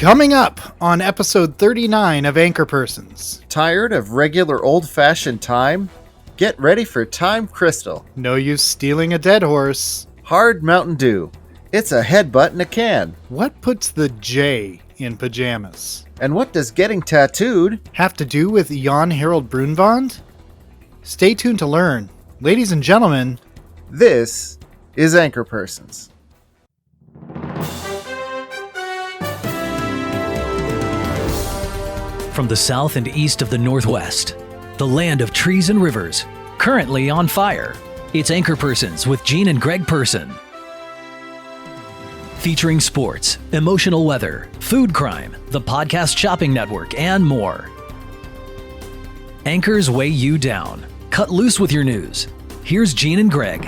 Coming up on episode 39 of Anchorpersons. Tired of regular old-fashioned time? Get ready for Time Crystal. No use stealing a dead horse. Hard Mountain Dew. It's a headbutt in a can. What puts the J in pajamas? And what does getting tattooed have to do with Jan Harold Brunvand? Stay tuned to learn. Ladies and gentlemen, this is Anchorpersons. From the south and east of the Northwest, the land of trees and rivers, currently on fire, it's Anchorpersons with Gene and Greg Person. Featuring sports, emotional weather, food crime, the podcast shopping network, and more. Anchors weigh you down. Cut loose with your news. Here's Gene and Greg.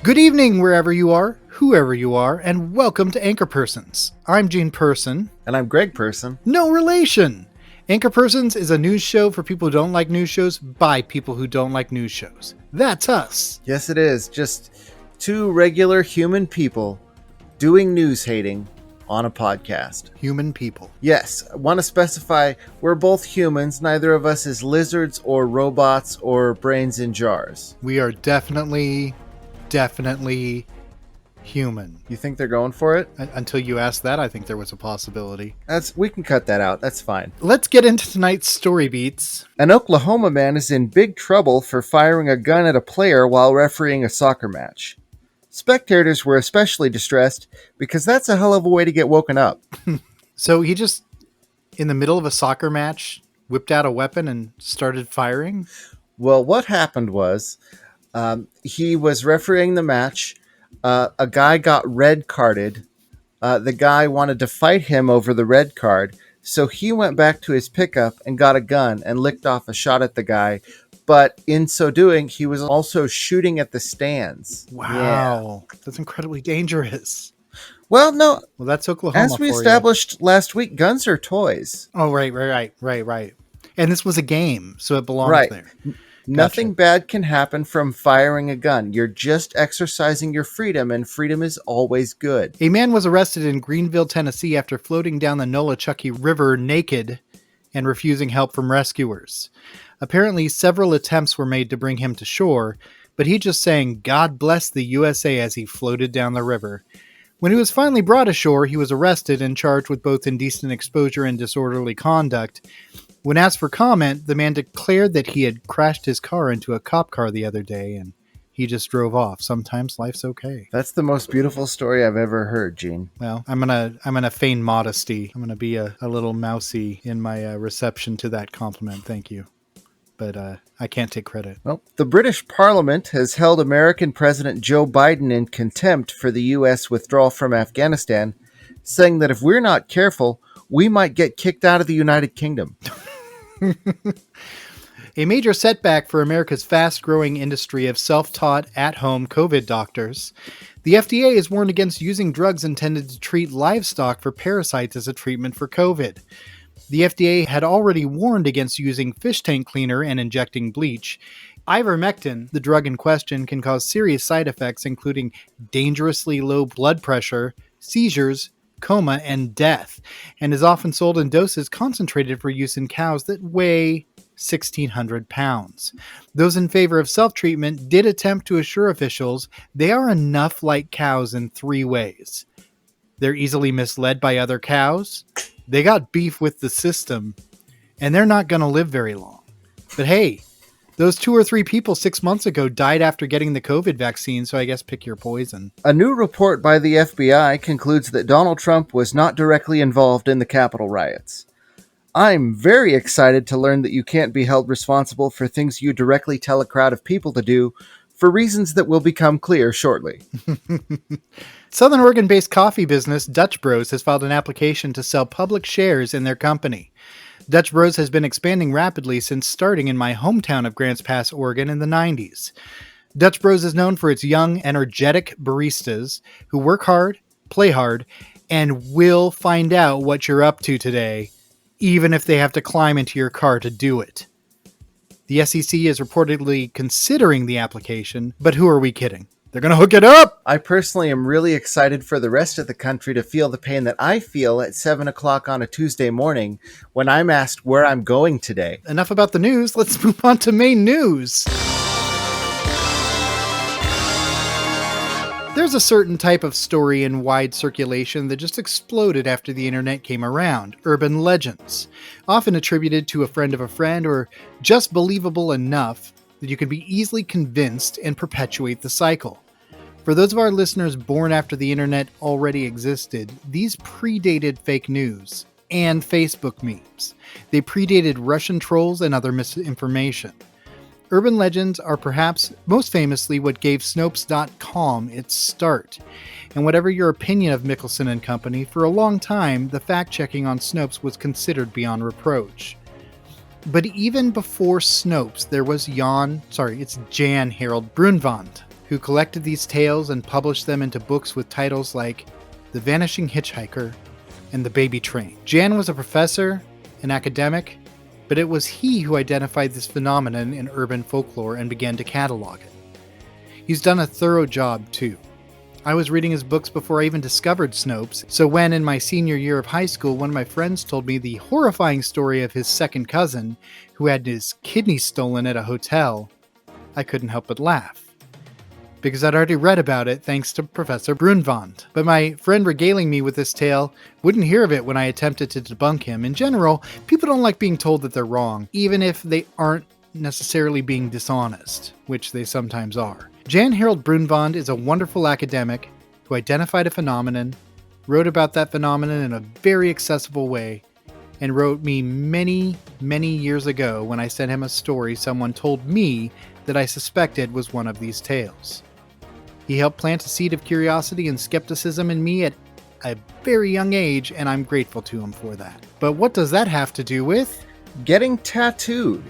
Good evening wherever you are, whoever you are, and welcome to Anchorpersons. I'm Gene Person. And I'm Greg Person. No relation! Anchorpersons is a news show for people who don't like news shows by people who don't like news shows. That's us. Yes, it is. Just two regular human people doing news hating on a podcast. Human people. Yes, I want to specify we're both humans. Neither of us is lizards or robots or brains in jars. We are definitely human. You think they're going for it? Until you asked that, I think there was a possibility. We can cut that out. That's fine. Let's get into tonight's story beats. An Oklahoma man is in big trouble for firing a gun at a player while refereeing a soccer match. Spectators were especially distressed because that's a hell of a way to get woken up. So he just, in the middle of a soccer match, whipped out a weapon and started firing? Well, what happened was he was refereeing the match. A guy got red carded. The guy wanted to fight him over the red card. So he went back to his pickup and got a gun and licked off a shot at the guy. But in so doing, he was also shooting at the stands. Wow. Yeah. That's incredibly dangerous. Well, no. Well, that's Oklahoma. As we established last week, guns are toys. Oh, right. And this was a game, so it belongs there. Gotcha. Nothing bad can happen from firing a gun. You're just exercising your freedom, and freedom is always good. A man was arrested in Greenville, Tennessee after floating down the Nolichucky River naked and refusing help from rescuers. Apparently, several attempts were made to bring him to shore, but he just sang "God Bless the USA" as he floated down the river. When he was finally brought ashore, he was arrested and charged with both indecent exposure and disorderly conduct. When asked for comment, the man declared that he had crashed his car into a cop car the other day, and he just drove off. Sometimes life's okay. That's the most beautiful story I've ever heard, Gene. Well, I'm gonna feign modesty. I'm gonna be a little mousy in my reception to that compliment. Thank you. But I can't take credit. Well, the British Parliament has held American President Joe Biden in contempt for the U.S. withdrawal from Afghanistan, saying that if we're not careful, we might get kicked out of the United Kingdom. A major setback for America's fast-growing industry of self-taught, at-home COVID doctors. The FDA has warned against using drugs intended to treat livestock for parasites as a treatment for COVID. The FDA had already warned against using fish tank cleaner and injecting bleach. Ivermectin, the drug in question, can cause serious side effects including dangerously low blood pressure, seizures, coma, and death, and is often sold in doses concentrated for use in cows that weigh 1,600 pounds. Those in favor of self-treatment did attempt to assure officials they are enough like cows in three ways. They're easily misled by other cows, they got beef with the system, and they're not going to live very long. But hey, those 2 or 3 people 6 months ago died after getting the COVID vaccine, so I guess pick your poison. A new report by the FBI concludes that Donald Trump was not directly involved in the Capitol riots. I'm very excited to learn that you can't be held responsible for things you directly tell a crowd of people to do for reasons that will become clear shortly. Southern Oregon-based coffee business Dutch Brose has filed an application to sell public shares in their company. Dutch Brose has been expanding rapidly since starting in my hometown of Grants Pass, Oregon in the 90s. Dutch Brose is known for its young, energetic baristas who work hard, play hard, and will find out what you're up to today, even if they have to climb into your car to do it. The SEC is reportedly considering the application, but who are we kidding? They're going to hook it up. I personally am really excited for the rest of the country to feel the pain that I feel at 7 o'clock on a Tuesday morning when I'm asked where I'm going today. Enough about the news. Let's move on to main news. There's a certain type of story in wide circulation that just exploded after the internet came around. Urban legends. Often attributed to a friend of a friend or just believable enough that you can be easily convinced and perpetuate the cycle. For those of our listeners born after the internet already existed, these predated fake news and Facebook memes. They predated Russian trolls and other misinformation. Urban legends are perhaps most famously what gave Snopes.com its start. And whatever your opinion of Mickelson and company, for a long time, the fact-checking on Snopes was considered beyond reproach. But even before Snopes, there was Jan Harold Brunvand, who collected these tales and published them into books with titles like The Vanishing Hitchhiker and The Baby Train. Jan was a professor, an academic, but it was he who identified this phenomenon in urban folklore and began to catalog it. He's done a thorough job, too. I was reading his books before I even discovered Snopes, so when in my senior year of high school, one of my friends told me the horrifying story of his second cousin, who had his kidney stolen at a hotel, I couldn't help but laugh. Because I'd already read about it thanks to Professor Brunvand. But my friend regaling me with this tale wouldn't hear of it when I attempted to debunk him. In general, people don't like being told that they're wrong, even if they aren't necessarily being dishonest, which they sometimes are. Jan Harold Brunvand is a wonderful academic who identified a phenomenon, wrote about that phenomenon in a very accessible way, and wrote me many, many years ago when I sent him a story someone told me that I suspected was one of these tales. He helped plant a seed of curiosity and skepticism in me at a very young age, and I'm grateful to him for that. But what does that have to do with? Getting tattooed.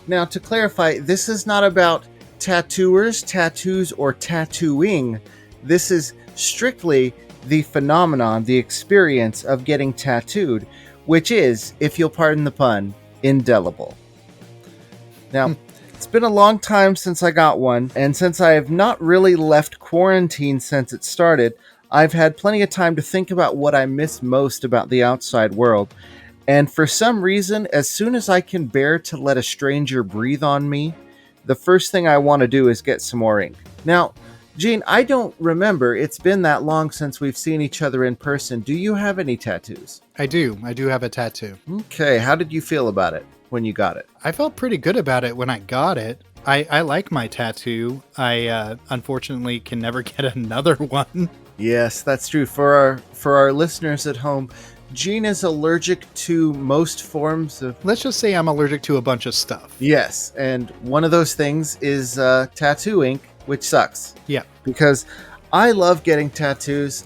Now, to clarify, this is not about tattooers, tattoos, or tattooing. This is strictly the phenomenon, the experience of getting tattooed, which is, if you'll pardon the pun, indelible. Now, it's been a long time since I got one, and since I have not really left quarantine since it started, I've had plenty of time to think about what I miss most about the outside world. And for some reason, as soon as I can bear to let a stranger breathe on me, the first thing I want to do is get some more ink. Now, Gene, I don't remember. It's been that long since we've seen each other in person. Do you have any tattoos? I do. I do have a tattoo. Okay, how did you feel about it when you got it? I felt pretty good about it when I got it. I like my tattoo. I unfortunately can never get another one. Yes, that's true. For our listeners at home, Gene is allergic to most forms of... Let's just say I'm allergic to a bunch of stuff. Yes, and one of those things is tattoo ink, which sucks. Yeah. Because I love getting tattoos.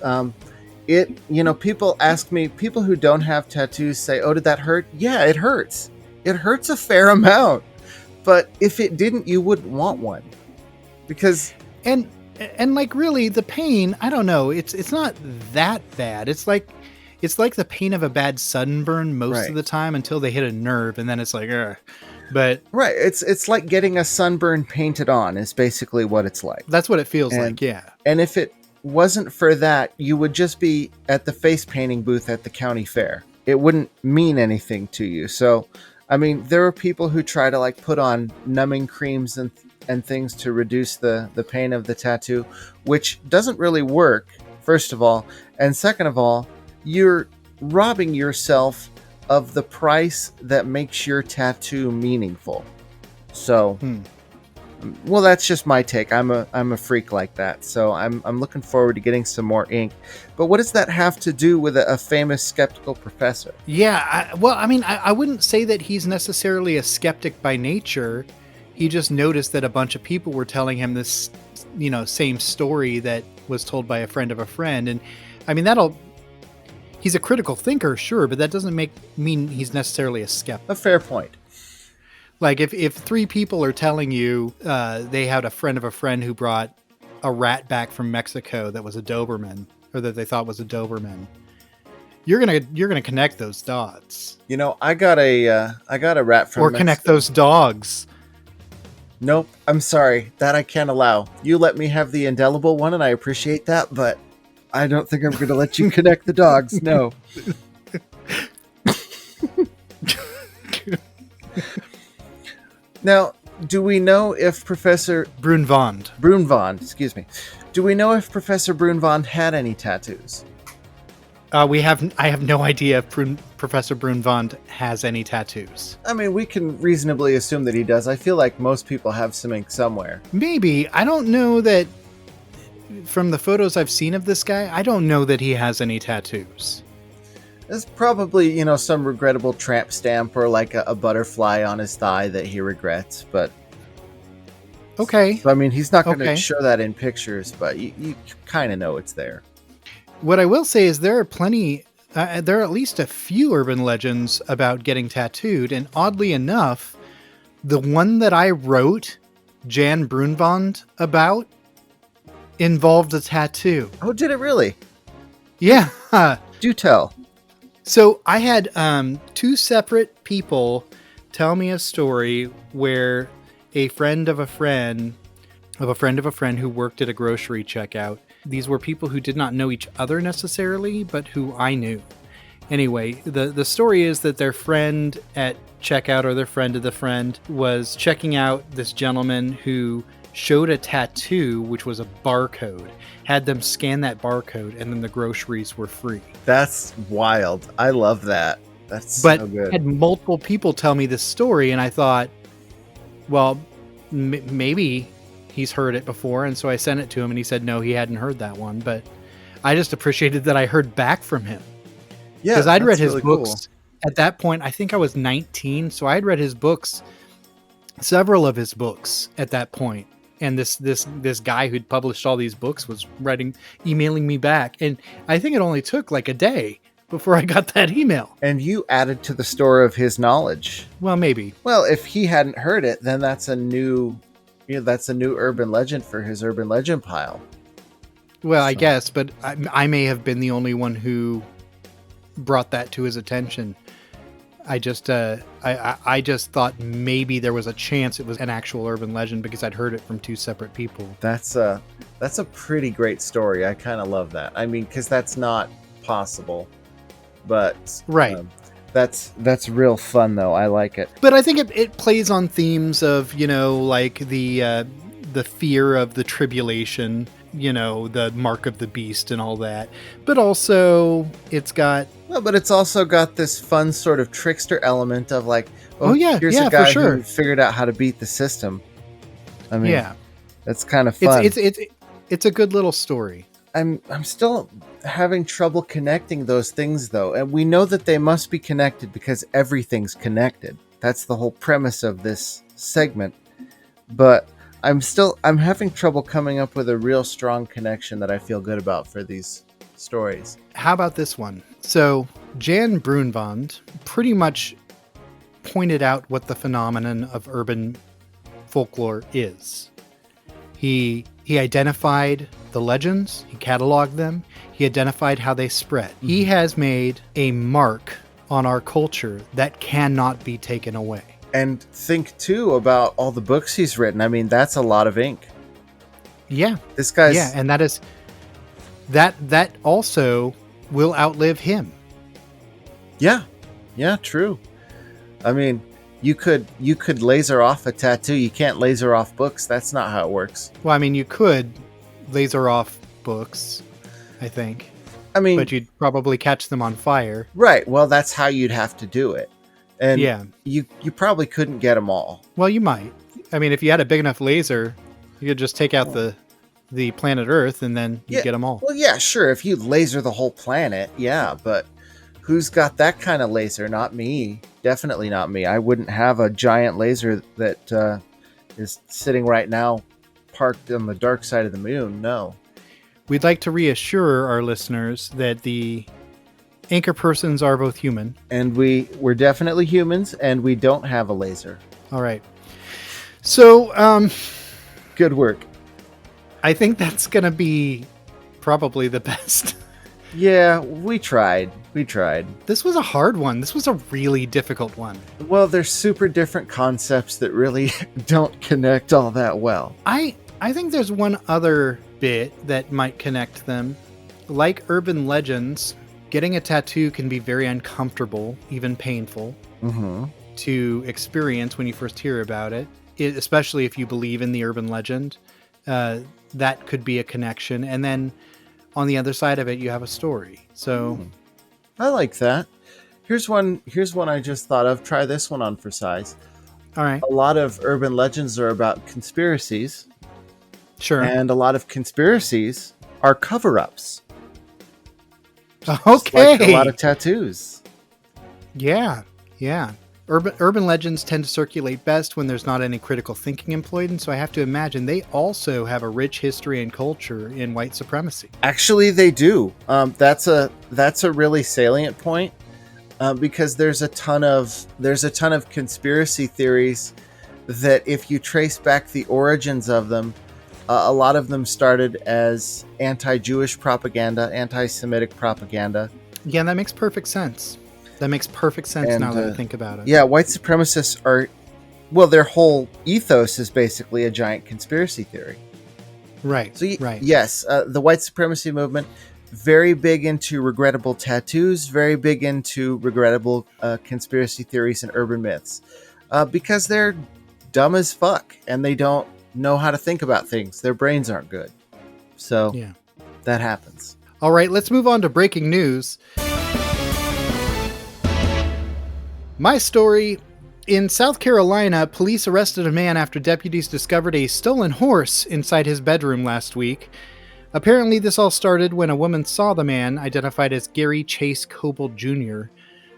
People ask me, people who don't have tattoos say, oh, did that hurt? Yeah, it hurts. It hurts a fair amount. But if it didn't, you wouldn't want one. Because... And like really, the pain, I don't know, it's not that bad. It's like the pain of a bad sunburn most of the time until they hit a nerve, and then it's like, ugh. But right, it's like getting a sunburn painted on is basically what it's like. That's what it feels like, yeah. And if it wasn't for that, you would just be at the face painting booth at the county fair. It wouldn't mean anything to you. So, I mean, there are people who try to like put on numbing creams and things to reduce the pain of the tattoo, which doesn't really work, first of all. And second of all, you're robbing yourself of the price that makes your tattoo meaningful. So, well, that's just my take. I'm a freak like that. So I'm looking forward to getting some more ink. But what does that have to do with a famous skeptical professor? Yeah, I wouldn't say that he's necessarily a skeptic by nature. He just noticed that a bunch of people were telling him this, same story that was told by a friend of a friend. And I mean, he's a critical thinker, sure, but that doesn't mean he's necessarily a skeptic. A fair point. Like if three people are telling you they had a friend of a friend who brought a rat back from Mexico that was a Doberman, or that they thought was a Doberman, you're gonna connect those dots. I got a rat from or Mexico. connect those dogs. Nope, I'm sorry. That I can't allow. You let me have the indelible one, and I appreciate that, but I don't think I'm going to let you connect the dogs. No. Now, do we know if Professor Brunvand. excuse me. Do we know if Professor Brunvand had any tattoos? I have no idea if Professor Brunvand has any tattoos. I mean, we can reasonably assume that he does. I feel like most people have some ink somewhere. Maybe. I don't know that from the photos I've seen of this guy, I don't know that he has any tattoos. There's probably, some regrettable tramp stamp or like a butterfly on his thigh that he regrets, but... Okay. So, I mean, he's not going to show that in pictures, but you kind of know it's there. What I will say is there are there are at least a few urban legends about getting tattooed, and oddly enough, the one that I wrote Jan Brunvand about involved a tattoo. Oh, did it really? Yeah. Do tell. So I had two separate people tell me a story where a friend of a friend who worked at a grocery checkout. These were people who did not know each other necessarily, but who I knew. Anyway, the story is that their friend at checkout, or their friend of the friend, was checking out this gentleman who showed a tattoo, which was a barcode, had them scan that barcode, and then the groceries were free. That's wild. I love that. That's so good. But I had multiple people tell me this story, and I thought, well, maybe he's heard it before, and so I sent it to him, and he said no, he hadn't heard that one, but I just appreciated that I heard back from him. Yeah, because I'd read his books. Cool. At that point, I think I was 19, so I'd read his books, several of his books at that point. And this guy who'd published all these books was emailing me back. And I think it only took like a day before I got that email. And you added to the store of his knowledge. Well, maybe. Well, if he hadn't heard it, then that's a new urban legend for his urban legend pile. Well, so. I guess, but I may have been the only one who brought that to his attention. I just thought maybe there was a chance it was an actual urban legend because I'd heard it from two separate people. That's a pretty great story. I kind of love that. I mean, because that's not possible, but right. That's real fun though. I like it. But I think it plays on themes of like the fear of the tribulation, the mark of the beast and all that. But also it's got... Well, but it's also got this fun sort of trickster element of like, here's a guy who figured out how to beat the system. I mean, that's kind of fun. It's a good little story. I'm still having trouble connecting those things though. And we know that they must be connected because everything's connected. That's the whole premise of this segment. But I'm having trouble coming up with a real strong connection that I feel good about for these stories. How about this one? So Jan Brunvand pretty much pointed out what the phenomenon of urban folklore is. He identified the legends, he cataloged them, he identified how they spread. Mm-hmm. He has made a mark on our culture that cannot be taken away. And think too about all the books he's written. I mean, that's a lot of ink. Yeah. This guy's... Yeah, and that also will outlive him. Yeah. Yeah, true. I mean, you could laser off a tattoo. You can't laser off books. That's not how it works. Well, I mean, you could laser off books, I think. I mean... But you'd probably catch them on fire. Right. Well, that's how you'd have to do it. And yeah. You probably couldn't get them all. Well, you might. I mean, if you had a big enough laser, you could just take out the planet Earth and then you get them all. Well, yeah, sure. If you laser the whole planet, yeah. But who's got that kind of laser? Not me. Definitely not me. I wouldn't have a giant laser that is sitting right now parked on the dark side of the moon. No. We'd like to reassure our listeners that the Anchorpersons are both human. And we're definitely humans, and we don't have a laser. All right. So, good work. I think that's going to be probably the best Yeah, we tried. This was a hard one. This was a really difficult one. Well, there's super different concepts that really don't connect all that well. I think there's one other bit that might connect them. Like urban legends, getting a tattoo can be very uncomfortable, even painful, to experience when you first hear about it, especially if you believe in the urban legend. That could be a connection. And then on the other side of it, you have a story. So I like that. Here's one I just thought of. Try this one on for size. All right. A lot of urban legends are about conspiracies. Sure. And a lot of conspiracies are cover-ups. Okay. Like a lot of tattoos. Yeah. Urban legends tend to circulate best when there's not any critical thinking employed, and so I have to imagine they also have a rich history and culture in white supremacy. Actually, they do. That's a really salient point because there's a ton of conspiracy theories that if you trace back the origins of them, a lot of them started as anti-Jewish propaganda, anti-Semitic propaganda. Yeah, that makes perfect sense. Now that I think about it. Yeah, white supremacists their whole ethos is basically a giant conspiracy theory. Right. So, right. Yes, the white supremacy movement, very big into regrettable tattoos, very big into regrettable conspiracy theories and urban myths because they're dumb as fuck and they don't know how to think about things. Their brains aren't good. So yeah, that happens. All right, let's move on to breaking news. My story. In South Carolina, police arrested a man after deputies discovered a stolen horse inside his bedroom last week. Apparently, this all started when a woman saw the man, identified as Gary Chase Coble Jr.,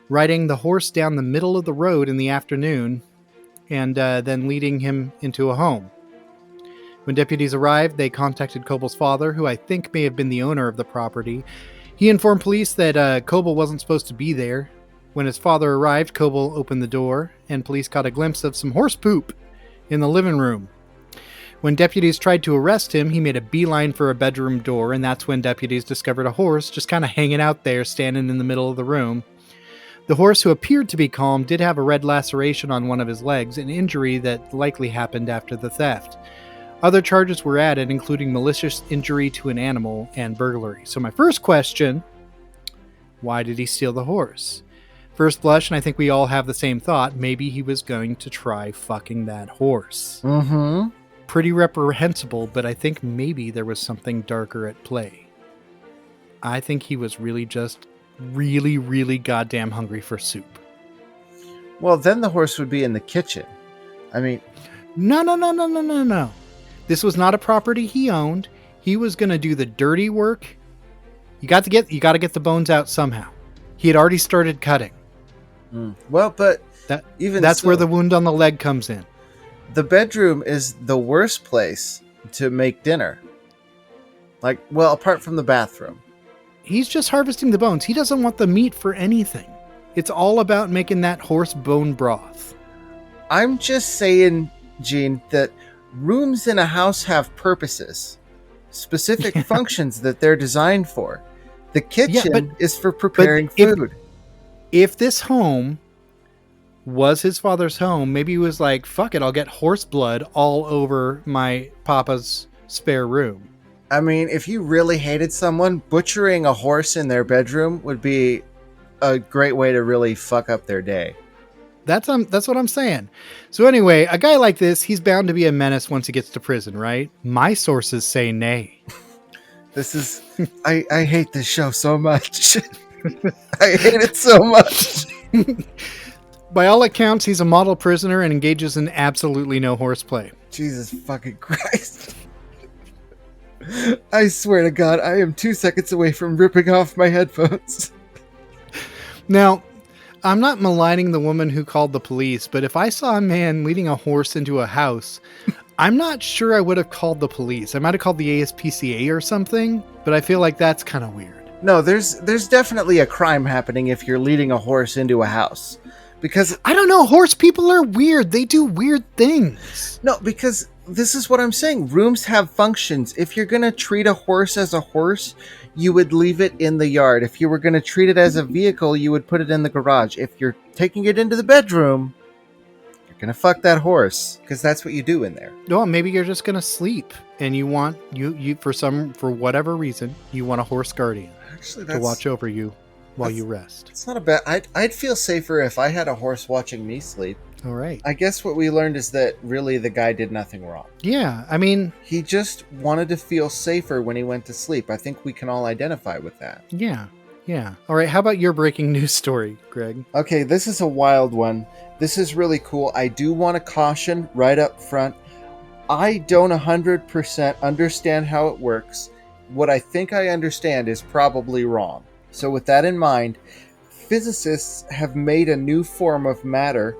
riding the horse down the middle of the road in the afternoon and then leading him into a home. When deputies arrived, they contacted Coble's father, who I think may have been the owner of the property. He informed police that Coble wasn't supposed to be there. When his father arrived, Coble opened the door, and police caught a glimpse of some horse poop in the living room. When deputies tried to arrest him, he made a beeline for a bedroom door, and that's when deputies discovered a horse just kind of hanging out there, standing in the middle of the room. The horse, who appeared to be calm, did have a red laceration on one of his legs, an injury that likely happened after the theft. Other charges were added, including malicious injury to an animal and burglary. So my first question, why did he steal the horse? First blush, and I think we all have the same thought, maybe he was going to try fucking that horse. Mm-hmm. Pretty reprehensible, but I think maybe there was something darker at play. I think he was really just really, really goddamn hungry for soup. Well, then the horse would be in the kitchen. I mean... No. This was not a property he owned. He was going to do the dirty work. You got to get the bones out somehow. He had already started cutting. Well, but that's where the wound on the leg comes in. The bedroom is the worst place to make dinner. Apart from the bathroom. He's just harvesting the bones. He doesn't want the meat for anything. It's all about making that horse bone broth. I'm just saying, Gene, that rooms in a house have purposes, specific functions that they're designed for. The kitchen is for preparing food. If this home was his father's home, maybe he was like, fuck it, I'll get horse blood all over my papa's spare room. I mean, if you really hated someone, butchering a horse in their bedroom would be a great way to really fuck up their day. That's what I'm saying. So anyway, a guy like this, he's bound to be a menace once he gets to prison, right? My sources say nay. This is... I hate this show so much. I hate it so much. By all accounts, he's a model prisoner and engages in absolutely no horseplay. Jesus fucking Christ. I swear to God, I am 2 seconds away from ripping off my headphones. Now, I'm not maligning the woman who called the police, but if I saw a man leading a horse into a house, I'm not sure I would have called the police. I might have called the ASPCA or something, but I feel like that's kind of weird. No, there's definitely a crime happening if you're leading a horse into a house. Because I don't know, horse people are weird. They do weird things. No, because this is what I'm saying. Rooms have functions. If you're going to treat a horse as a horse, you would leave it in the yard. If you were going to treat it as a vehicle, you would put it in the garage. If you're taking it into the bedroom, you're going to fuck that horse, because that's what you do in there. No, maybe you're just gonna sleep, and you want you for whatever reason you want a horse guardian Actually, to watch over you while you rest. It's not a bad. I'd feel safer if I had a horse watching me sleep. All right. I guess what we learned is that really the guy did nothing wrong. Yeah, I mean, He just wanted to feel safer when he went to sleep. I think we can all identify with that. yeah. All right, how about your breaking news story, Greg? Okay, this is a wild one. This is really cool. I do want to caution right up front. I don't 100% understand how it works. What I think I understand is probably wrong. So with that in mind, physicists have made a new form of matter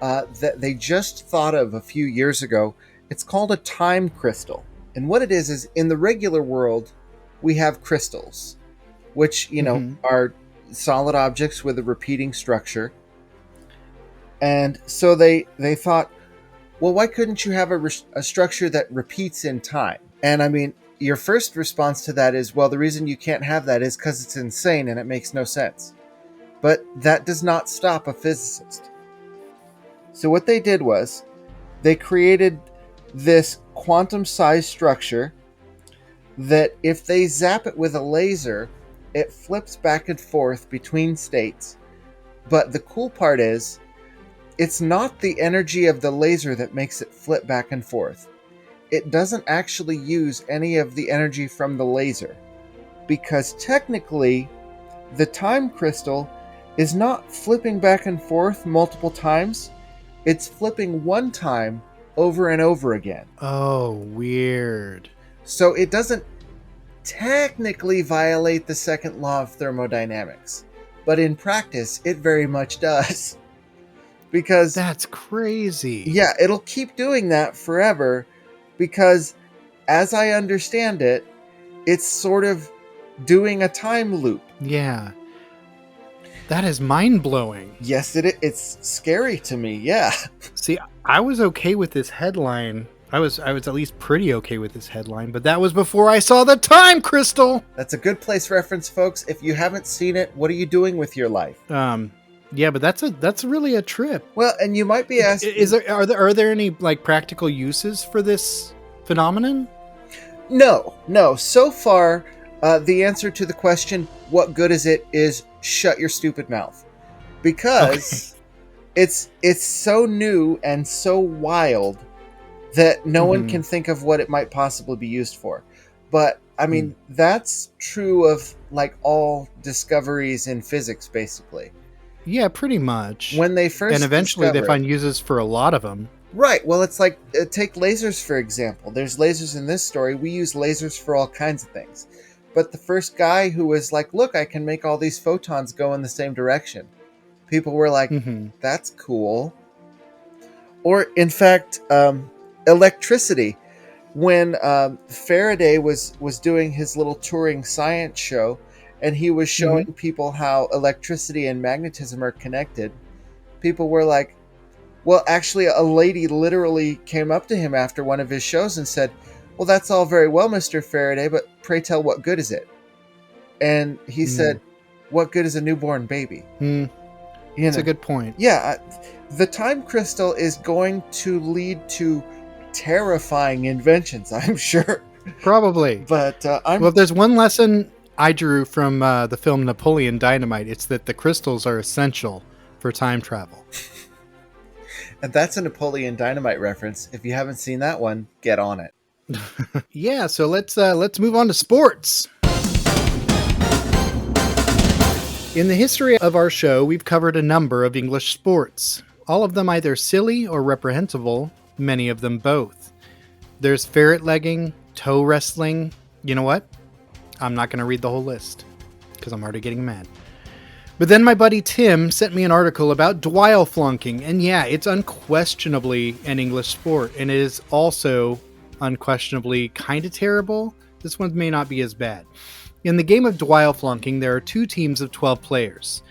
that they just thought of a few years ago. It's called a time crystal. And what it is in the regular world, we have crystals, which, are solid objects with a repeating structure. And so they thought, well, why couldn't you have a structure that repeats in time? And I mean, your first response to that is, well, the reason you can't have that is because it's insane and it makes no sense. But that does not stop a physicist. So what they did was they created this quantum-sized structure that if they zap it with a laser, it flips back and forth between states. But the cool part is, it's not the energy of the laser that makes it flip back and forth. It doesn't actually use any of the energy from the laser, because technically the time crystal is not flipping back and forth multiple times. It's flipping one time over and over again. Oh, weird. So it doesn't technically violate the second law of thermodynamics, but in practice it very much does. Because that's crazy. Yeah, it'll keep doing that forever, because as I understand it, it's sort of doing a time loop. Yeah. That is mind-blowing. Yes, it's scary to me, yeah. See, I was okay with this headline. I was at least pretty okay with this headline, but that was before I saw the time crystal. That's a good place reference, folks. If you haven't seen it, what are you doing with your life? Yeah, but that's really a trip. Well, and you might be asking, are there any like practical uses for this phenomenon? No. So far, the answer to the question, what good is it, is shut your stupid mouth. Because it's so new and so wild that no one can think of what it might possibly be used for. But, I mean, that's true of like all discoveries in physics, basically. Yeah, pretty much. When they first and eventually they find uses for a lot of them. Right. Well, it's like, take lasers, for example. There's lasers in this story. We use lasers for all kinds of things. But the first guy who was like, look, I can make all these photons go in the same direction. People were like, that's cool. Or, in fact, electricity. When Faraday was doing his little touring science show, and he was showing people how electricity and magnetism are connected, people were like, well, actually, a lady literally came up to him after one of his shows and said, well, that's all very well, Mr. Faraday, but pray tell, what good is it? And he said, what good is a newborn baby? That's a good point. Yeah, the time crystal is going to lead to terrifying inventions, I'm sure. Probably. But well, if there's one lesson I drew from the film Napoleon Dynamite, it's that the crystals are essential for time travel. And that's a Napoleon Dynamite reference. If you haven't seen that one, get on it. Yeah, so let's move on to sports. In the history of our show, we've covered a number of English sports, all of them either silly or reprehensible, many of them both. There's ferret legging, toe wrestling. You know what? I'm not going to read the whole list because I'm already getting mad. But then my buddy Tim sent me an article about Dwile flonking, and yeah, it's unquestionably an English sport, and it is also unquestionably kind of terrible. This one may not be as bad. In the game of Dwile flonking, there are 2 teams of 12 players.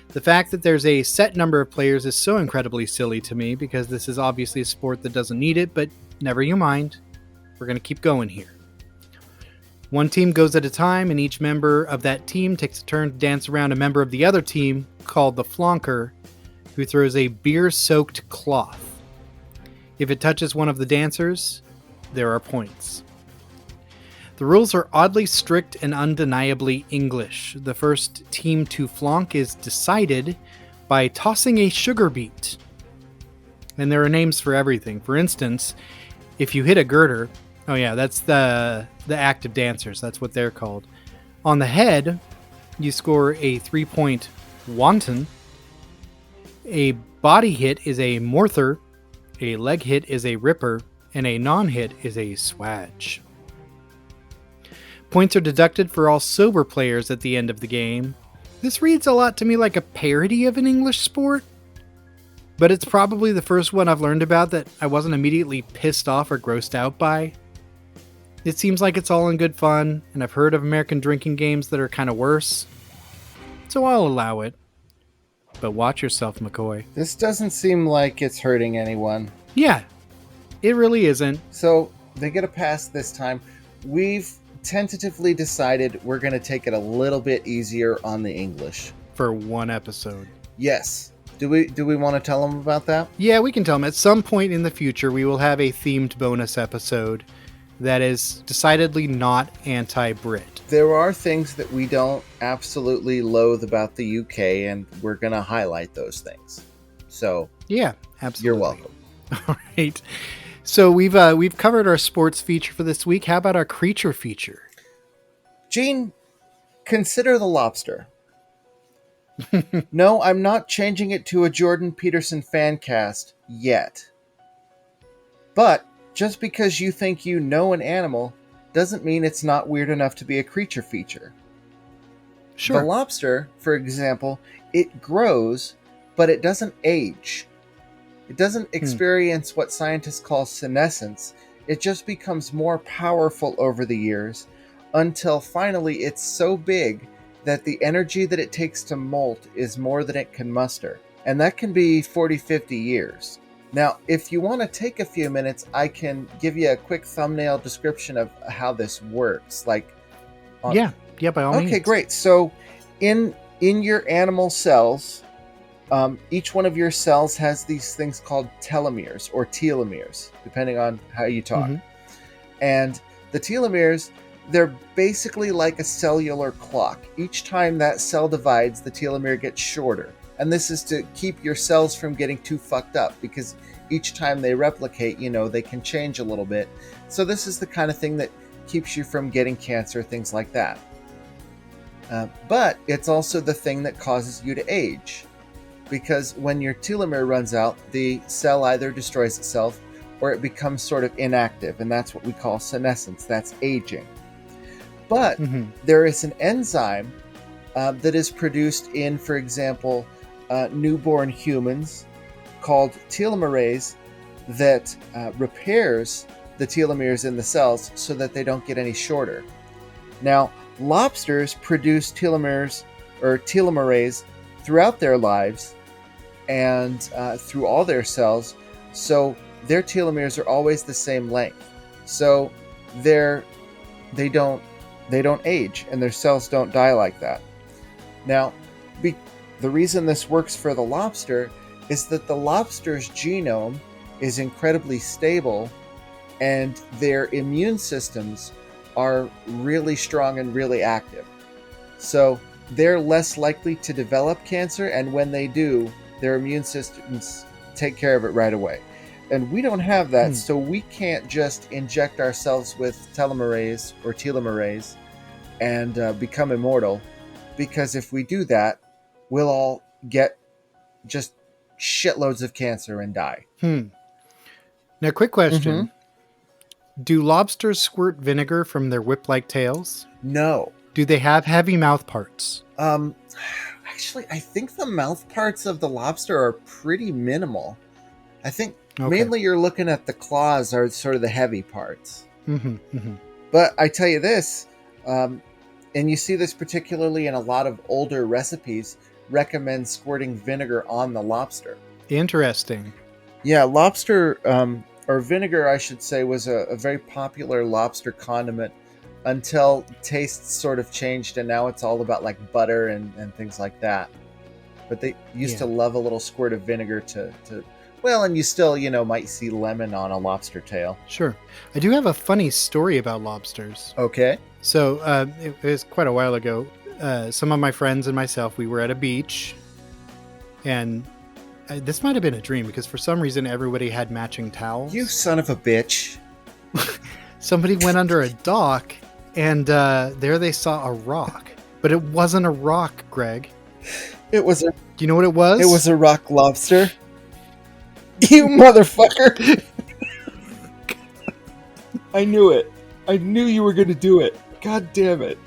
The fact that there's a set number of players is so incredibly silly to me because this is obviously a sport that doesn't need it, but never you mind. We're going to keep going here. One team goes at a time, and each member of that team takes a turn to dance around a member of the other team, called the Flonker, who throws a beer-soaked cloth. If it touches one of the dancers, there are points. The rules are oddly strict and undeniably English. The first team to flonk is decided by tossing a sugar beet. And there are names for everything. For instance, if you hit a girder, oh yeah, that's the active dancers. That's what they're called. On the head, you score a 3-point wonton. A body hit is a morther. A leg hit is a ripper. And a non-hit is a swatch. Points are deducted for all sober players at the end of the game. This reads a lot to me like a parody of an English sport, but it's probably the first one I've learned about that I wasn't immediately pissed off or grossed out by. It seems like it's all in good fun, and I've heard of American drinking games that are kind of worse, so I'll allow it. But watch yourself, McCoy. This doesn't seem like it's hurting anyone. Yeah, it really isn't. So they get a pass this time. We've tentatively decided we're going to take it a little bit easier on the English. For one episode. Yes. Do we want to tell them about that? Yeah, we can tell them. At some point in the future, we will have a themed bonus episode that is decidedly not anti-Brit. There are things that we don't absolutely loathe about the UK, and we're going to highlight those things. So, yeah, absolutely. You're welcome. All right. So we've covered our sports feature for this week. How about our creature feature? Gene, consider the lobster. No, I'm not changing it to a Jordan Peterson fan cast yet. But just because you think you know an animal doesn't mean it's not weird enough to be a creature feature. Sure. The lobster, for example, it grows, but it doesn't age. It doesn't experience what scientists call senescence. It just becomes more powerful over the years until finally it's so big that the energy that it takes to molt is more than it can muster. And that can be 40, 50 years. Now, if you want to take a few minutes, I can give you a quick thumbnail description of how this works. Yeah, by all means. Okay, great. So in your animal cells, each one of your cells has these things called telomeres or telomeres, depending on how you talk. And the telomeres, they're basically like a cellular clock. Each time that cell divides, the telomere gets shorter. And this is to keep your cells from getting too fucked up, because each time they replicate, they can change a little bit. So this is the kind of thing that keeps you from getting cancer, things like that. But it's also the thing that causes you to age. Because when your telomere runs out, the cell either destroys itself or it becomes sort of inactive, and that's what we call senescence. That's aging. But there is an enzyme that is produced in, for example, newborn humans called telomerase that repairs the telomeres in the cells so that they don't get any shorter. Now, lobsters produce telomeres or telomerase throughout their lives and through all their cells, so their telomeres are always the same length. So they don't age and their cells don't die like that. Now, the reason this works for the lobster is that the lobster's genome is incredibly stable and their immune systems are really strong and really active. So they're less likely to develop cancer, and when they do, their immune systems take care of it right away. And we don't have that, so we can't just inject ourselves with telomerase or telomerase and become immortal, because if we do that, we'll all get just shitloads of cancer and die. Now, quick question. Do lobsters squirt vinegar from their whip-like tails? No. Do they have heavy mouth parts? Actually, I think the mouth parts of the lobster are pretty minimal. I think mainly you're looking at the claws are sort of the heavy parts. But I tell you this, and you see this particularly in a lot of older recipes, recommend squirting vinegar on the lobster. Interesting. Yeah, lobster or vinegar, I should say, was a very popular lobster condiment until tastes sort of changed, and now it's all about like butter and things like that. But they used to love a little squirt of vinegar to well, and you still, might see lemon on a lobster tail. Sure. I do have a funny story about lobsters. Okay. So it was quite a while ago. Some of my friends and myself, we were at a beach, and this might have been a dream because for some reason everybody had matching towels. You son of a bitch. Somebody went under a dock, and there they saw a rock. But it wasn't a rock, Greg. It was Do you know what it was? It was a rock lobster. You motherfucker. I knew it. I knew you were going to do it. God damn it.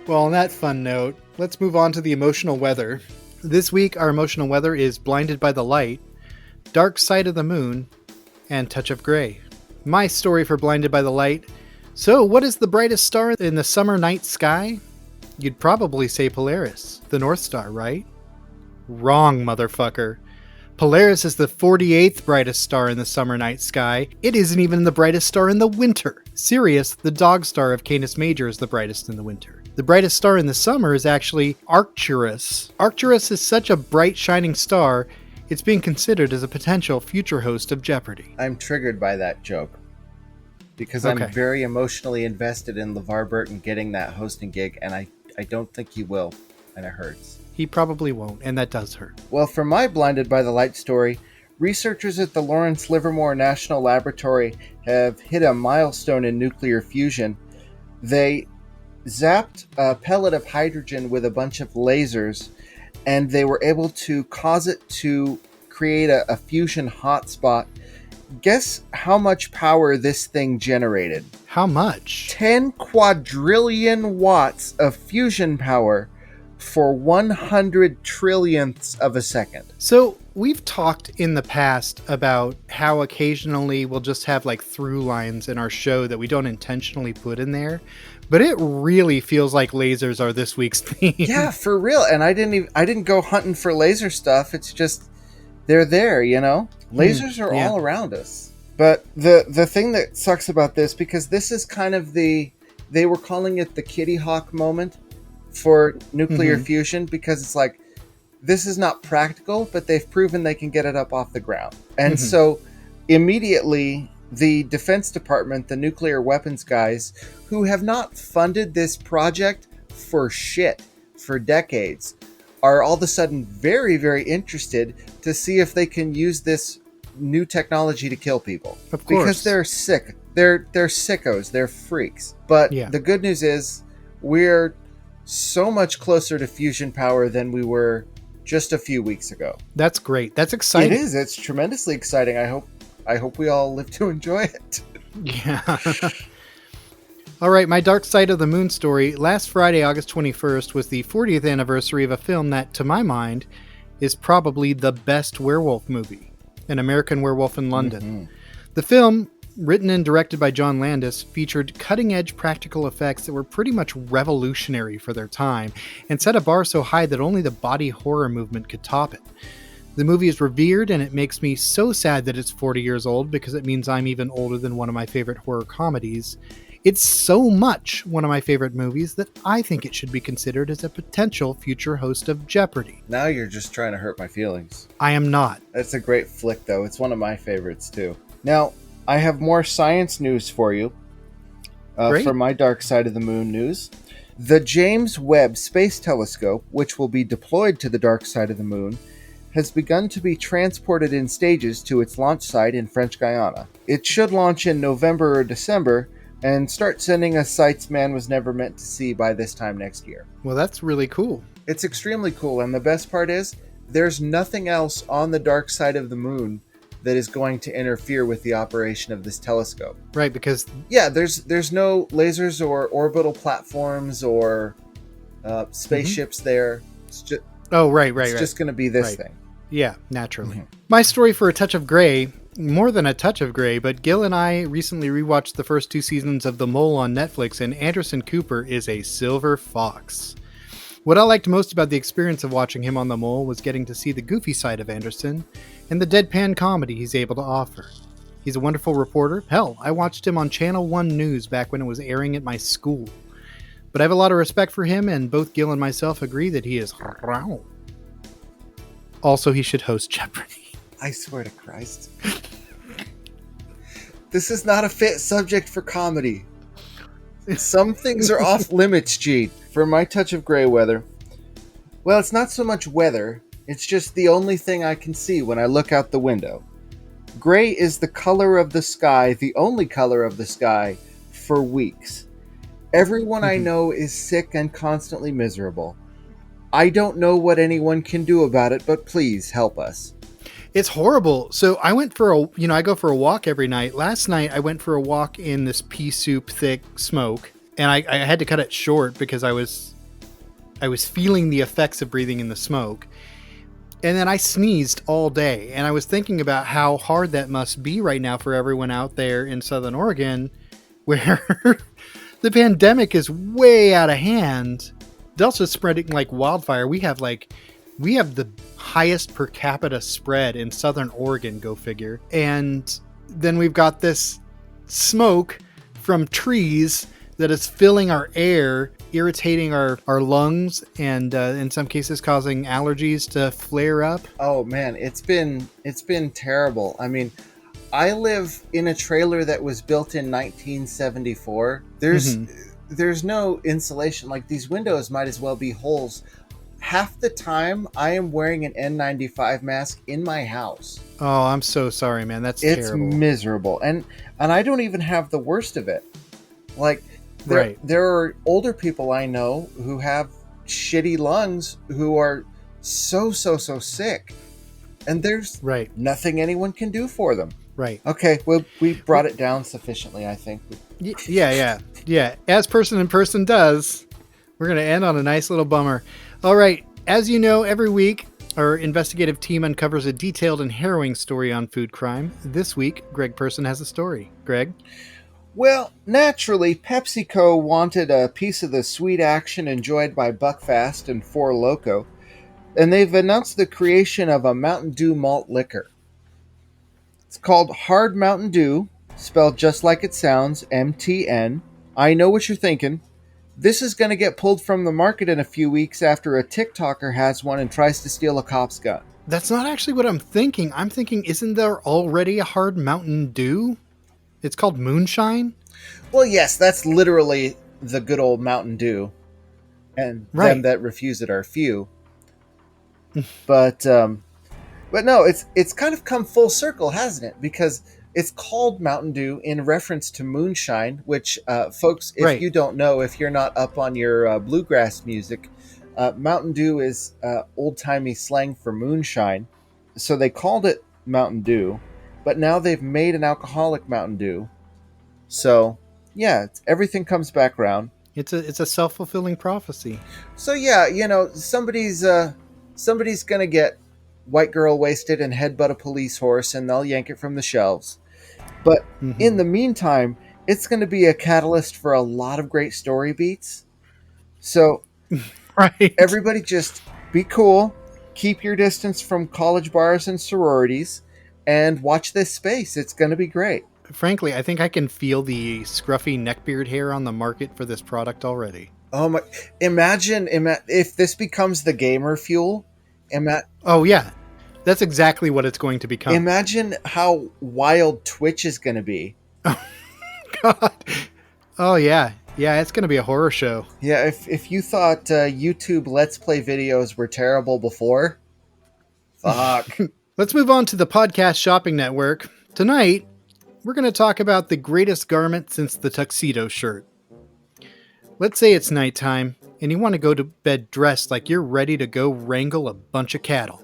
Well, on that fun note, let's move on to the emotional weather. This week, our emotional weather is Blinded by the Light, Dark Side of the Moon, and Touch of Grey. My story for Blinded by the Light. So, what is the brightest star in the summer night sky? You'd probably say Polaris, the North Star, right? Wrong, motherfucker. Polaris is the 48th brightest star in the summer night sky. It isn't even the brightest star in the winter. Sirius, the dog star of Canis Major, is the brightest in the winter. The brightest star in the summer is actually Arcturus. Arcturus is such a bright, shining star, it's being considered as a potential future host of Jeopardy. I'm triggered by that joke. Because I'm very emotionally invested in LeVar Burton getting that hosting gig, and I don't think he will, and it hurts. He probably won't, and that does hurt. Well, for my Blinded by the Light story, researchers at the Lawrence Livermore National Laboratory have hit a milestone in nuclear fusion. They zapped a pellet of hydrogen with a bunch of lasers, and they were able to cause it to create a fusion hotspot. Guess how much power this thing generated? How much? 10 quadrillion watts of fusion power for 100 trillionths of a second. So we've talked in the past about how occasionally we'll just have like through lines in our show that we don't intentionally put in there, but it really feels like lasers are this week's theme. Yeah, for real. And I didn't go hunting for laser stuff. It's just they're there, Lasers are all around us. But the thing that sucks about this, because this is kind of they were calling it the Kitty Hawk moment for nuclear fusion, because it's like, this is not practical, but they've proven they can get it up off the ground. And so immediately the Defense Department, the nuclear weapons guys, who have not funded this project for shit for decades, are all of a sudden very, very interested to see if they can use this new technology to kill people. Of course. Because they're sick. They're sickos. They're freaks. But the good news is we're so much closer to fusion power than we were just a few weeks ago. That's great. That's exciting. It is. It's tremendously exciting. I hope we all live to enjoy it. Yeah. All right, my Dark Side of the Moon story. Last Friday, August 21st, was the 40th anniversary of a film that, to my mind, is probably the best werewolf movie, An American Werewolf in London. The film, written and directed by John Landis, featured cutting-edge practical effects that were pretty much revolutionary for their time, and set a bar so high that only the body horror movement could top it. The movie is revered, and it makes me so sad that it's 40 years old, because it means I'm even older than one of my favorite horror comedies. It's so much one of my favorite movies that I think it should be considered as a potential future host of Jeopardy. Now you're just trying to hurt my feelings. I am not. That's a great flick, though. It's one of my favorites, too. Now, I have more science news for you for my Dark Side of the Moon news. The James Webb Space Telescope, which will be deployed to the dark side of the moon, has begun to be transported in stages to its launch site in French Guiana. It should launch in November or December, and start sending us sights man was never meant to see by this time next year. Well, that's really cool. It's extremely cool, and the best part is, there's nothing else on the dark side of the moon that is going to interfere with the operation of this telescope. Right, because... Yeah, there's no lasers or orbital platforms or spaceships there. It's just, It's just going to be this thing. Yeah, naturally. My story for A Touch of Grey, more than A Touch of Grey, but Gil and I recently rewatched the first 2 seasons of The Mole on Netflix, and Anderson Cooper is a silver fox. What I liked most about the experience of watching him on The Mole was getting to see the goofy side of Anderson and the deadpan comedy he's able to offer. He's a wonderful reporter. Hell, I watched him on Channel 1 News back when it was airing at my school. But I have a lot of respect for him, and both Gil and myself agree that he is wrong. Also, he should host Jeopardy. I swear to Christ. This is not a fit subject for comedy. Some things are off limits, Gene. For my touch of gray weather. Well, it's not so much weather. It's just the only thing I can see when I look out the window. Gray is the color of the sky, the only color of the sky, for weeks. Everyone I know is sick and constantly miserable. I don't know what anyone can do about it, but please help us. It's horrible. So I went for I go for a walk every night. Last night I went for a walk in this pea soup thick smoke, and I had to cut it short because I was feeling the effects of breathing in the smoke. And then I sneezed all day, and I was thinking about how hard that must be right now for everyone out there in Southern Oregon, where the pandemic is way out of hand. Delta's spreading like wildfire. We have the highest per capita spread in Southern Oregon, go figure. And then we've got this smoke from trees that is filling our air, irritating our lungs, and in some cases causing allergies to flare up. Oh man, it's been terrible. I mean, I live in a trailer that was built in 1974. There's no insulation. Like, these windows might as well be holes. Half the time I am wearing an N95 mask in my house. Oh, I'm so sorry, man. It's terrible. Miserable. And I don't even have the worst of it. Like, there are older people I know who have shitty lungs who are so sick. And there's nothing anyone can do for them. Right. Okay, well, we brought it down sufficiently, I think. Yeah. As person in person does, we're going to end on a nice little bummer. All right. As you know, every week, our investigative team uncovers a detailed and harrowing story on food crime. This week, Greg Person has a story. Greg? Well, naturally, PepsiCo wanted a piece of the sweet action enjoyed by Buckfast and Four Loko, and they've announced the creation of a Mountain Dew malt liquor. It's called Hard Mountain Dew, spelled just like it sounds, MTN. I know what you're thinking. This is going to get pulled from the market in a few weeks after a TikToker has one and tries to steal a cop's gun. That's not actually what I'm thinking. I'm thinking, isn't there already a Hard Mountain Dew? It's called Moonshine? Well, yes, that's literally the good old Mountain Dew. And them that refuse it are few. But no, it's kind of come full circle, hasn't it? Because it's called Mountain Dew in reference to moonshine, which, folks, if you don't know, if you're not up on your bluegrass music, Mountain Dew is old-timey slang for moonshine. So they called it Mountain Dew, but now they've made an alcoholic Mountain Dew. So, yeah, everything comes back around. It's a self-fulfilling prophecy. So, yeah, somebody's going to get white girl wasted and headbutt a police horse, and they'll yank it from the shelves. But in the meantime, it's going to be a catalyst for a lot of great story beats. So everybody just be cool, keep your distance from college bars and sororities, and watch this space. It's going to be great. Frankly, I think I can feel the scruffy neckbeard hair on the market for this product already. Oh my! Imagine if this becomes the gamer fuel. Oh yeah, that's exactly what it's going to become. Imagine how wild Twitch is going to be. Oh God! Oh yeah, it's going to be a horror show. Yeah, if you thought YouTube Let's Play videos were terrible before, fuck. Let's move on to the Podcast Shopping Network. Tonight, we're going to talk about the greatest garment since the tuxedo shirt. Let's say it's nighttime, and you want to go to bed dressed like you're ready to go wrangle a bunch of cattle.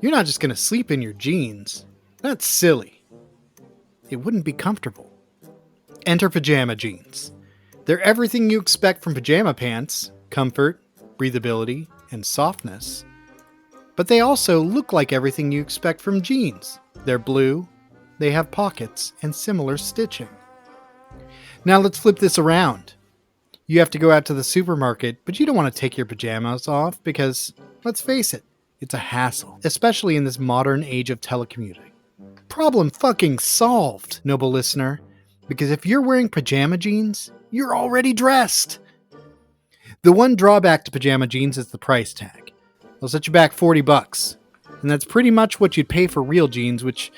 You're not just going to sleep in your jeans. That's silly. It wouldn't be comfortable. Enter pajama jeans. They're everything you expect from pajama pants: comfort, breathability, and softness. But they also look like everything you expect from jeans. They're blue, they have pockets, and similar stitching. Now let's flip this around. You have to go out to the supermarket, but you don't want to take your pajamas off because, let's face it, it's a hassle, especially in this modern age of telecommuting. Problem fucking solved, noble listener, because if you're wearing pajama jeans, you're already dressed. The one drawback to pajama jeans is the price tag. They'll set you back $40, and that's pretty much what you'd pay for real jeans, which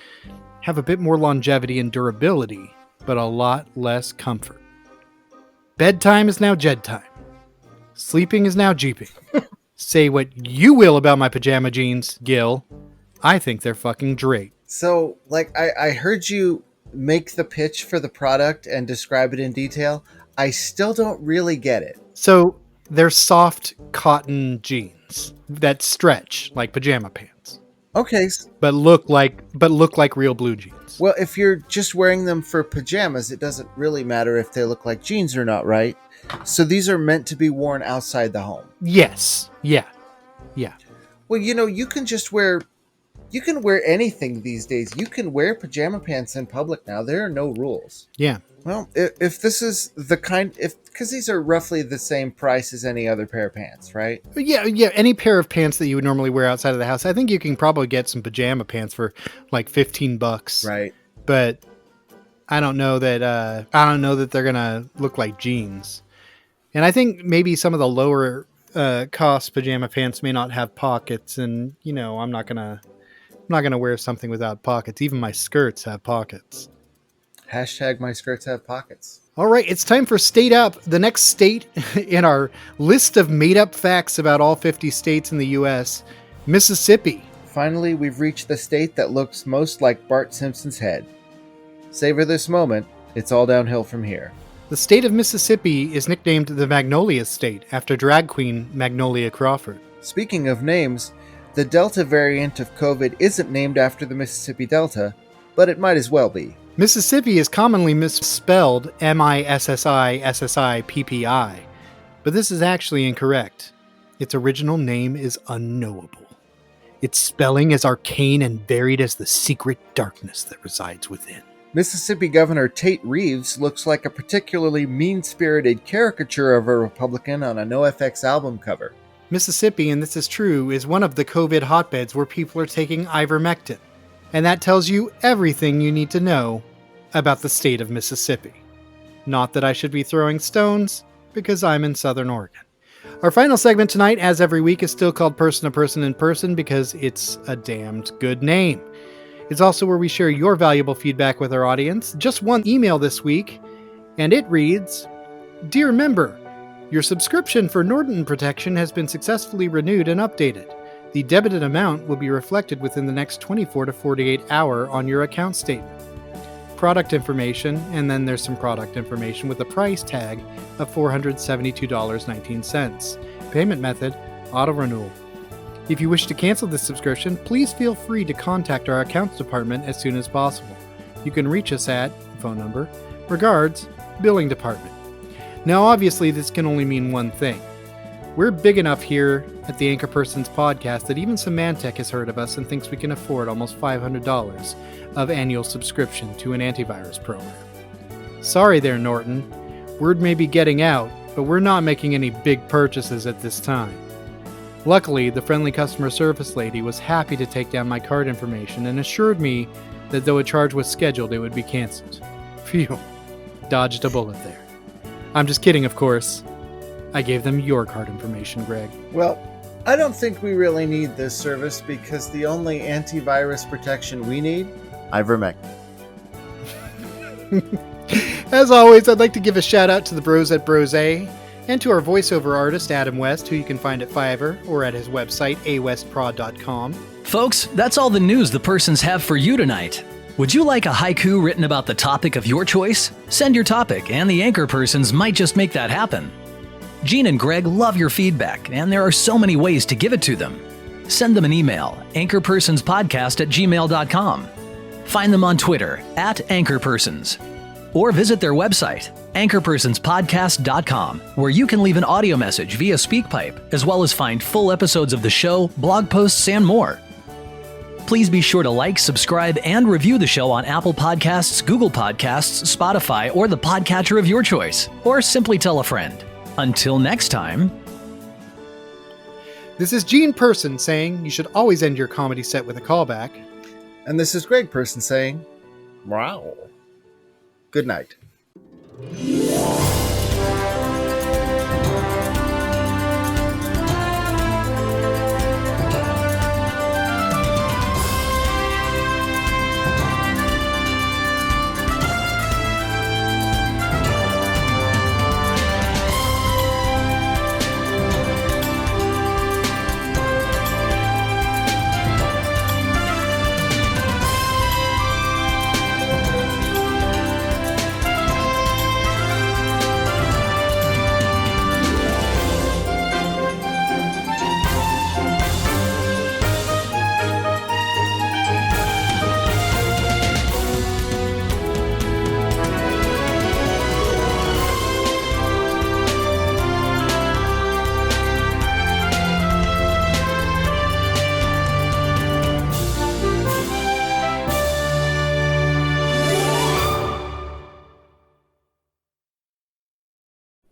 have a bit more longevity and durability, but a lot less comfort. Bedtime is now Jed time. Sleeping is now jeeping. Say what you will about my pajama jeans, Gil. I think they're fucking great. So, I heard you make the pitch for the product and describe it in detail. I still don't really get it. So, they're soft cotton jeans that stretch like pajama pants. Okay. But look like real blue jeans. Well, if you're just wearing them for pajamas, it doesn't really matter if they look like jeans or not, right? So these are meant to be worn outside the home. Yes. Yeah. Well, you can wear anything these days. You can wear pajama pants in public now. There are no rules. Yeah. Well, if this is the because these are roughly the same price as any other pair of pants, right? Yeah. Any pair of pants that you would normally wear outside of the house, I think you can probably get some pajama pants for like $15. Right. But I don't know that they're gonna look like jeans. And I think maybe some of the lower cost pajama pants may not have pockets, and I'm not gonna wear something without pockets. Even my skirts have pockets. Hashtag my skirts have pockets. All right, it's time for State Up, the next state in our list of made-up facts about all 50 states in the U.S., Mississippi. Finally, we've reached the state that looks most like Bart Simpson's head. Savor this moment. It's all downhill from here. The state of Mississippi is nicknamed the Magnolia State after drag queen Magnolia Crawford. Speaking of names, the Delta variant of COVID isn't named after the Mississippi Delta, but it might as well be. Mississippi is commonly misspelled Mississippi, but this is actually incorrect. Its original name is unknowable. Its spelling is arcane and varied as the secret darkness that resides within. Mississippi Governor Tate Reeves looks like a particularly mean-spirited caricature of a Republican on a NoFX album cover. Mississippi, and this is true, is one of the COVID hotbeds where people are taking ivermectin. And that tells you everything you need to know about the state of Mississippi. Not that I should be throwing stones, because I'm in Southern Oregon. Our final segment tonight, as every week, is still called Person to Person in Person because it's a damned good name. It's also where we share your valuable feedback with our audience. Just one email this week, and it reads, Dear member, your subscription for Norton Protection has been successfully renewed and updated. The debited amount will be reflected within the next 24 to 48 hours on your account statement. Product information, and then there's some product information with a price tag of $472.19. Payment method, auto renewal. If you wish to cancel this subscription, please feel free to contact our accounts department as soon as possible. You can reach us at, phone number, regards, billing department. Now obviously this can only mean one thing. We're big enough here at the Anchorpersons podcast that even Symantec has heard of us and thinks we can afford almost $500 of annual subscription to an antivirus program. Sorry there, Norton. Word may be getting out, but we're not making any big purchases at this time. Luckily, the friendly customer service lady was happy to take down my card information and assured me that though a charge was scheduled, it would be canceled. Phew. Dodged a bullet there. I'm just kidding, of course. I gave them your card information, Greg. Well, I don't think we really need this service because the only antivirus protection we need, ivermectin. As always, I'd like to give a shout out to the Brose at Brose and to our voiceover artist, Adam West, who you can find at Fiverr or at his website, awestprod.com. Folks, that's all the news the persons have for you tonight. Would you like a haiku written about the topic of your choice? Send your topic, and the Anchorpersons might just make that happen. Gene and Greg love your feedback, and there are so many ways to give it to them. Send them an email, anchorpersonspodcast@gmail.com. Find them on Twitter, @Anchorpersons. Or visit their website, anchorpersonspodcast.com, where you can leave an audio message via SpeakPipe, as well as find full episodes of the show, blog posts, and more. Please be sure to like, subscribe, and review the show on Apple Podcasts, Google Podcasts, Spotify, or the podcatcher of your choice, or simply tell a friend. Until next time. This is Gene Person saying you should always end your comedy set with a callback. And this is Greg Person saying, wow. Good night.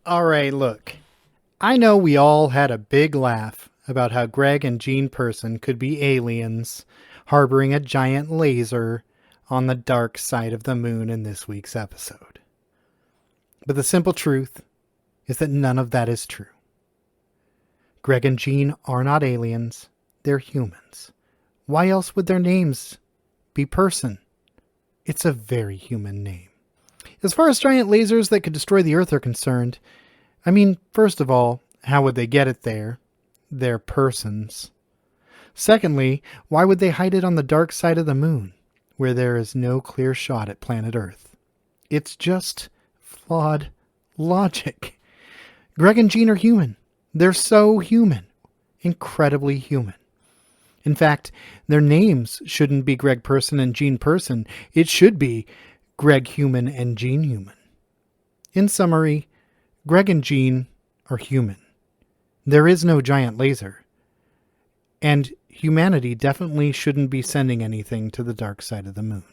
All right, look. I know we all had a big laugh about how Greg and Gene Person could be aliens harboring a giant laser on the dark side of the moon in this week's episode. But the simple truth is that none of that is true. Greg and Gene are not aliens. They're humans. Why else would their names be Person? It's a very human name. As far as giant lasers that could destroy the Earth are concerned, I mean, first of all, how would they get it there? They're persons. Secondly, why would they hide it on the dark side of the moon, where there is no clear shot at planet Earth? It's just flawed logic. Greg and Gene are human. They're so human. Incredibly human. In fact, their names shouldn't be Greg Person and Gene Person. It should be Greg Human and Gene Human. In summary, Greg and Gene are human. There is no giant laser. And humanity definitely shouldn't be sending anything to the dark side of the moon.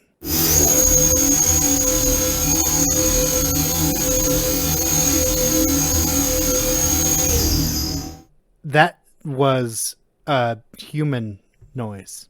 That was a human noise.